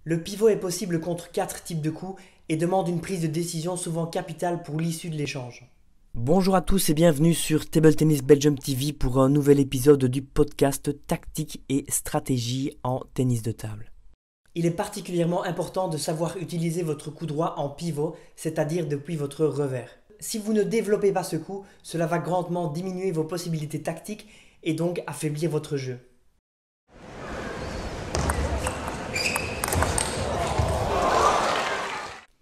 Le pivot est possible contre 4 types de coups et demande une prise de décision souvent capitale pour l'issue de l'échange. Bonjour à tous et bienvenue sur Table Tennis Belgium TV pour un nouvel épisode du podcast Tactique et stratégie en tennis de table. Il est particulièrement important de savoir utiliser votre coup droit en pivot, c'est-à-dire depuis votre revers. Si vous ne développez pas ce coup, cela va grandement diminuer vos possibilités tactiques et donc affaiblir votre jeu.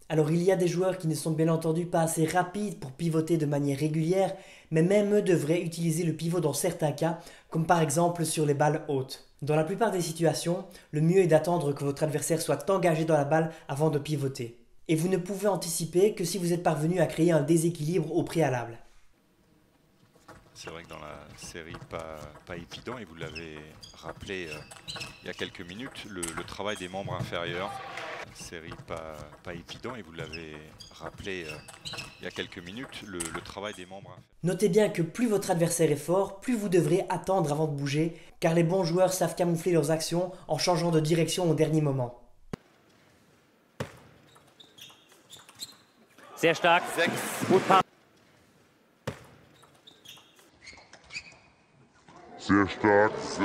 Alors il y a des joueurs qui ne sont bien entendu pas assez rapides pour pivoter de manière régulière, mais même eux devraient utiliser le pivot dans certains cas, comme par exemple sur les balles hautes. Dans la plupart des situations, le mieux est d'attendre que votre adversaire soit engagé dans la balle avant de pivoter. Et vous ne pouvez anticiper que si vous êtes parvenu à créer un déséquilibre au préalable. C'est vrai que dans la série pas évident, et vous l'avez rappelé il y a quelques minutes, le travail des membres inférieurs. Série pas évident, et vous l'avez rappelé il y a quelques minutes, le travail des membres inférieurs. Notez bien que plus votre adversaire est fort, plus vous devrez attendre avant de bouger, car les bons joueurs savent camoufler leurs actions en changeant de direction au dernier moment. Sehr stark. Gut Paar. Sehr stark, 6.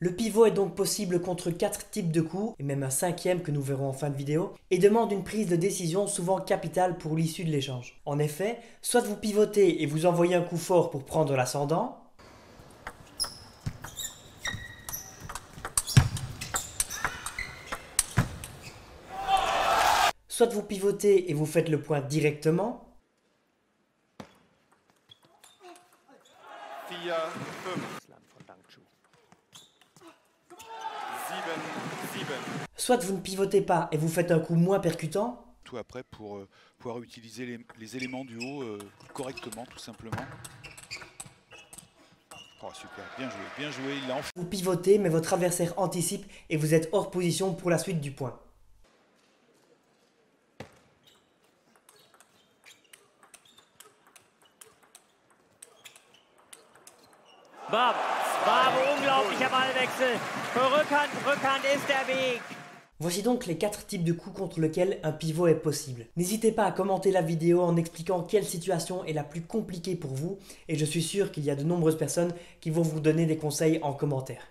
Le pivot est donc possible contre 4 types de coups, et même un cinquième que nous verrons en fin de vidéo, et demande une prise de décision souvent capitale pour l'issue de l'échange. En effet, soit vous pivotez et vous envoyez un coup fort pour prendre l'ascendant, soit vous pivotez et vous faites le point directement, 4, 5, 7. soit vous ne pivotez pas et vous faites un coup moins percutant, Tout après pour pouvoir utiliser les éléments du haut correctement, tout simplement. Oh, super, bien joué, il l'a enfin. vous pivotez mais votre adversaire anticipe et vous êtes hors position pour la suite du point. Bravo, unglaublicher Ballwechsel. Rückhand ist der Weg. Voici donc les 4 types de coups contre lesquels un pivot est possible. N'hésitez pas à commenter la vidéo en expliquant quelle situation est la plus compliquée pour vous et je suis sûr qu'il y a de nombreuses personnes qui vont vous donner des conseils en commentaire.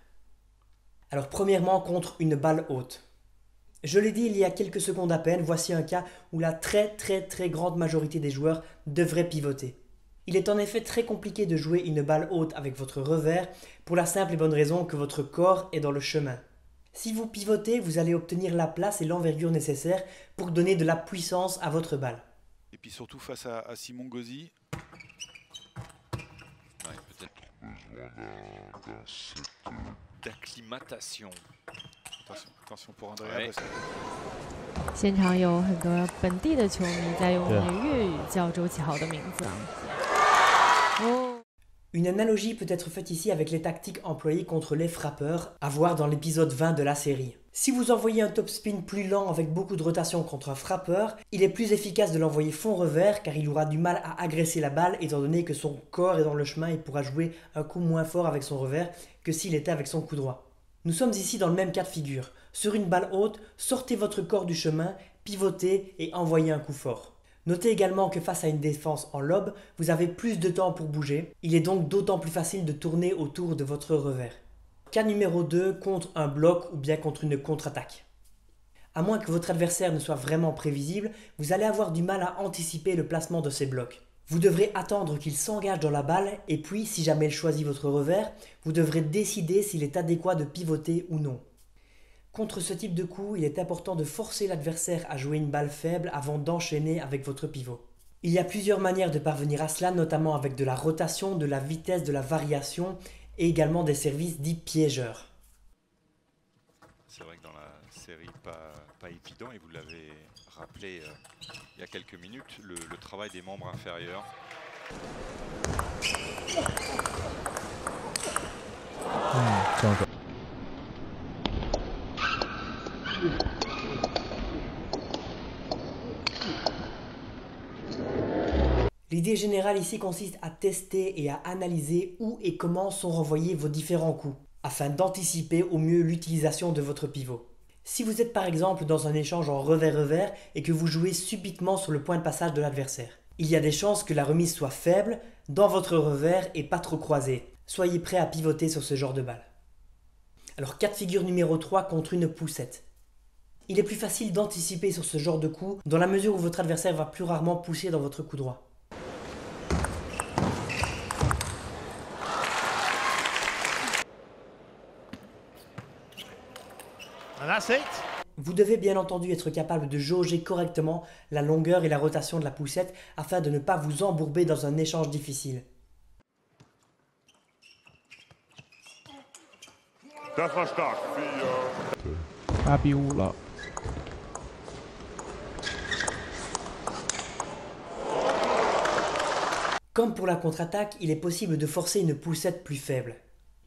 Alors premièrement contre une balle haute. Je l'ai dit il y a quelques secondes à peine, voici un cas où la très grande majorité des joueurs devraient pivoter. Il est en effet très compliqué de jouer une balle haute avec votre revers pour la simple et bonne raison que votre corps est dans le chemin. Si vous pivotez, vous allez obtenir la place et l'envergure nécessaires pour donner de la puissance à votre balle. Et puis surtout face à Simon Gauzy. Ouais, peut-être d'acclimatation. Attention pour Andrea. Ouais. 现场有很多本地的球迷在用粤语叫周启豪的名字啊。Une analogie peut être faite ici avec les tactiques employées contre les frappeurs, à voir dans l'épisode 20 de la série. Si vous envoyez un topspin plus lent avec beaucoup de rotation contre un frappeur, il est plus efficace de l'envoyer fond revers car il aura du mal à agresser la balle étant donné que son corps est dans le chemin et pourra jouer un coup moins fort avec son revers que s'il était avec son coup droit. Nous sommes ici dans le même cas de figure. Sur une balle haute, sortez votre corps du chemin, pivotez et envoyez un coup fort. Notez également que face à une défense en lob, vous avez plus de temps pour bouger. Il est donc d'autant plus facile de tourner autour de votre revers. Cas numéro 2, contre un bloc ou bien contre une contre-attaque. À moins que votre adversaire ne soit vraiment prévisible, vous allez avoir du mal à anticiper le placement de ces blocs. Vous devrez attendre qu'il s'engage dans la balle et puis, si jamais il choisit votre revers, vous devrez décider s'il est adéquat de pivoter ou non. Contre ce type de coup, il est important de forcer l'adversaire à jouer une balle faible avant d'enchaîner avec votre pivot. Il y a plusieurs manières de parvenir à cela, notamment avec de la rotation, de la vitesse, de la variation et également des services dits piégeurs. C'est vrai que dans la série pas évident, et vous l'avez rappelé il y a quelques minutes, le travail des membres inférieurs. L'idée générale ici consiste à tester et à analyser où et comment sont renvoyés vos différents coups, afin d'anticiper au mieux l'utilisation de votre pivot. Si vous êtes par exemple dans un échange en revers-revers et que vous jouez subitement sur le point de passage de l'adversaire, il y a des chances que la remise soit faible dans votre revers et pas trop croisée. Soyez prêt à pivoter sur ce genre de balle. Alors cas de figure numéro 3 contre une poussette. Il est plus facile d'anticiper sur ce genre de coup dans la mesure où votre adversaire va plus rarement pousser dans votre coup droit. Vous devez bien entendu être capable de jauger correctement la longueur et la rotation de la poussette afin de ne pas vous embourber dans un échange difficile. Das war stark. 8-5了。 Comme pour la contre-attaque, il est possible de forcer une poussette plus faible.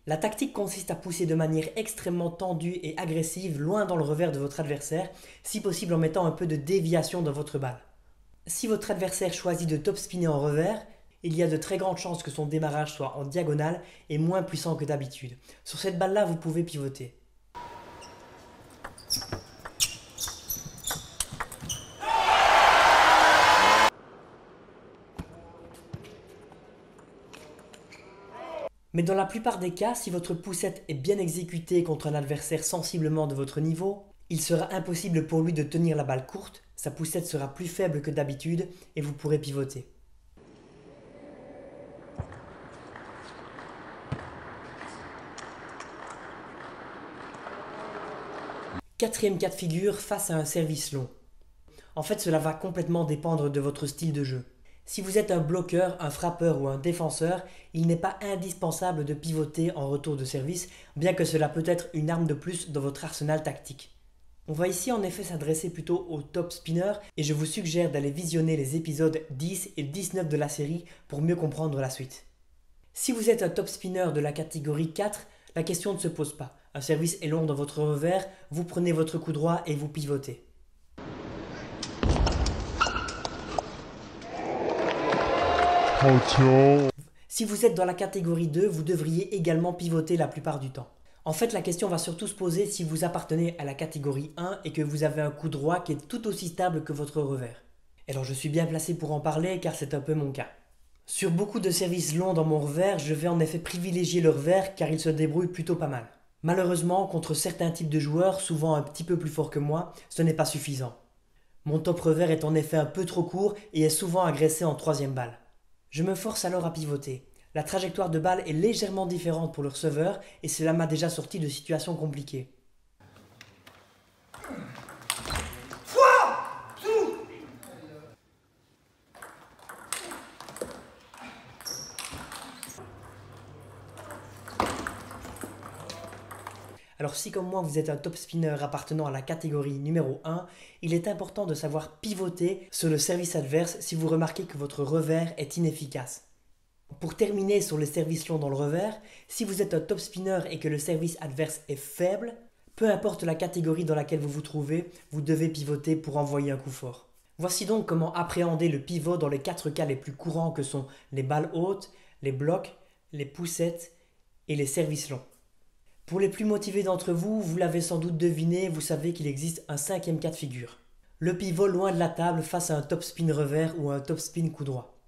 La tactique consiste à pousser de manière extrêmement tendue et agressive loin dans le revers de votre adversaire, si possible en mettant un peu de déviation dans votre balle. Si votre adversaire choisit de top-spinner en revers, il y a de très grandes chances que son démarrage soit en diagonale et moins puissant que d'habitude. Sur cette balle-là, vous pouvez pivoter. Mais dans la plupart des cas, si votre poussette est bien exécutée contre un adversaire sensiblement de votre niveau, il sera impossible pour lui de tenir la balle courte, sa poussette sera plus faible que d'habitude et vous pourrez pivoter. Quatrième cas de figure face à un service long. En fait, cela va complètement dépendre de votre style de jeu. Si vous êtes un bloqueur, un frappeur ou un défenseur, il n'est pas indispensable de pivoter en retour de service, bien que cela peut être une arme de plus dans votre arsenal tactique. On va ici en effet s'adresser plutôt aux top spinners et je vous suggère d'aller visionner les épisodes 10 et 19 de la série pour mieux comprendre la suite. Si vous êtes un top spinner de la catégorie 4, la question ne se pose pas. Un service est long dans votre revers, vous prenez votre coup droit et vous pivotez. Si vous êtes dans la catégorie 2, vous devriez également pivoter la plupart du temps. En fait, la question va surtout se poser si vous appartenez à la catégorie 1 et que vous avez un coup droit qui est tout aussi stable que votre revers. Alors je suis bien placé pour en parler car c'est un peu mon cas. Sur beaucoup de services longs dans mon revers, je vais en effet privilégier le revers car il se débrouille plutôt pas mal. Malheureusement, contre certains types de joueurs, souvent un petit peu plus forts que moi, ce n'est pas suffisant. Mon top revers est en effet un peu trop court et est souvent agressé en troisième balle. Je me force alors à pivoter. La trajectoire de balle est légèrement différente pour le receveur et cela m'a déjà sorti de situations compliquées. Alors si comme moi vous êtes un top spinner appartenant à la catégorie numéro 1, il est important de savoir pivoter sur le service adverse si vous remarquez que votre revers est inefficace. Pour terminer sur les services longs dans le revers, si vous êtes un top spinner et que le service adverse est faible, peu importe la catégorie dans laquelle vous vous trouvez, vous devez pivoter pour envoyer un coup fort. Voici donc comment appréhender le pivot dans les 4 cas les plus courants que sont les balles hautes, les blocs, les poussettes et les services longs. Pour les plus motivés d'entre vous, vous l'avez sans doute deviné, vous savez qu'il existe un 5e cas de figure. Le pivot loin de la table face à un top spin revers ou un top spin coup droit.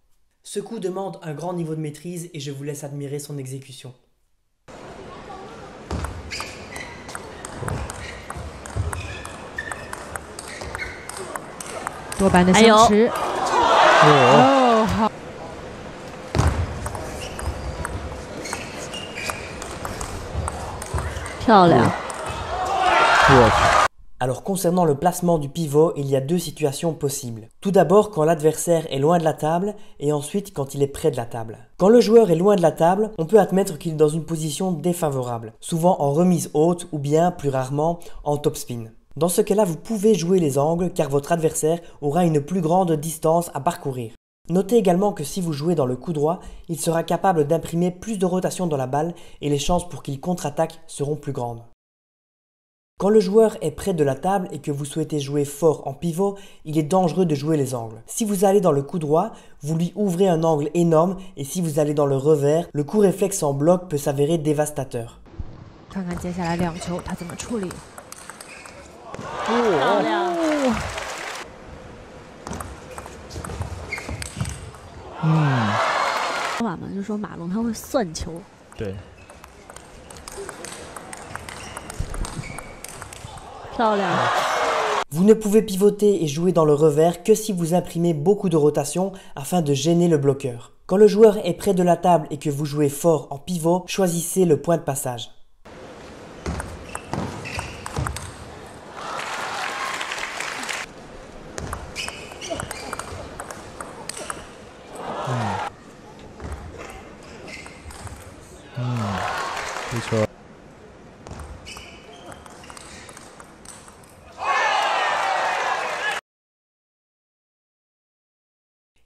Ce coup demande un grand niveau de maîtrise et je vous laisse admirer son exécution. Alors concernant le placement du pivot, il y a 2 situations possibles. Tout d'abord quand l'adversaire est loin de la table et ensuite quand il est près de la table. Quand le joueur est loin de la table, on peut admettre qu'il est dans une position défavorable, souvent en remise haute ou bien, plus rarement, en topspin. Dans ce cas-là, vous pouvez jouer les angles car votre adversaire aura une plus grande distance à parcourir. Notez également que si vous jouez dans le coup droit, il sera capable d'imprimer plus de rotation dans la balle et les chances pour qu'il contre-attaque seront plus grandes. Quand le joueur est près de la table et que vous souhaitez jouer fort en pivot, il est dangereux de jouer les angles. Si vous allez dans le coup droit, vous lui ouvrez un angle énorme et si vous allez dans le revers, le coup réflexe en bloc peut s'avérer dévastateur. 漂亮。说法嘛，就是说马龙他会算球。对，漂亮。Vous ne pouvez pivoter et jouer dans le revers que si vous imprimez beaucoup de rotation afin de gêner le bloqueur. Quand le joueur est près de la table et que vous jouez fort en pivot, choisissez le point de passage.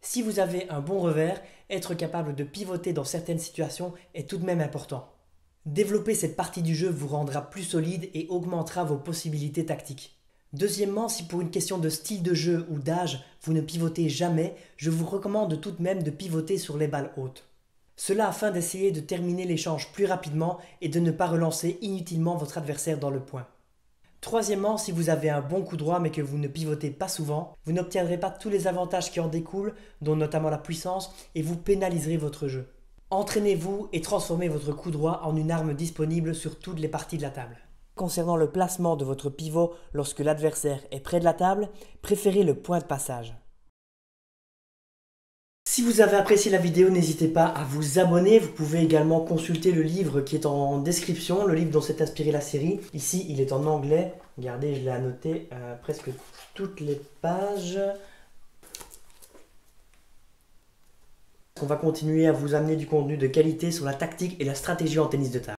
Si vous avez un bon revers, être capable de pivoter dans certaines situations est tout de même important. Développer cette partie du jeu vous rendra plus solide et augmentera vos possibilités tactiques. Deuxièmement, si pour une question de style de jeu ou d'âge, vous ne pivotez jamais, je vous recommande tout de même de pivoter sur les balles hautes. Cela afin d'essayer de terminer l'échange plus rapidement et de ne pas relancer inutilement votre adversaire dans le point. Troisièmement, si vous avez un bon coup droit mais que vous ne pivotez pas souvent, vous n'obtiendrez pas tous les avantages qui en découlent, dont notamment la puissance, et vous pénaliserez votre jeu. Entraînez-vous et transformez votre coup droit en une arme disponible sur toutes les parties de la table. Concernant le placement de votre pivot lorsque l'adversaire est près de la table, préférez le point de passage. Si vous avez apprécié la vidéo, n'hésitez pas à vous abonner. Vous pouvez également consulter le livre qui est en description, le livre dont s'est inspirée la série. Ici, il est en anglais. Regardez, je l'ai annoté presque toutes les pages. On va continuer à vous amener du contenu de qualité sur la tactique et la stratégie en tennis de table.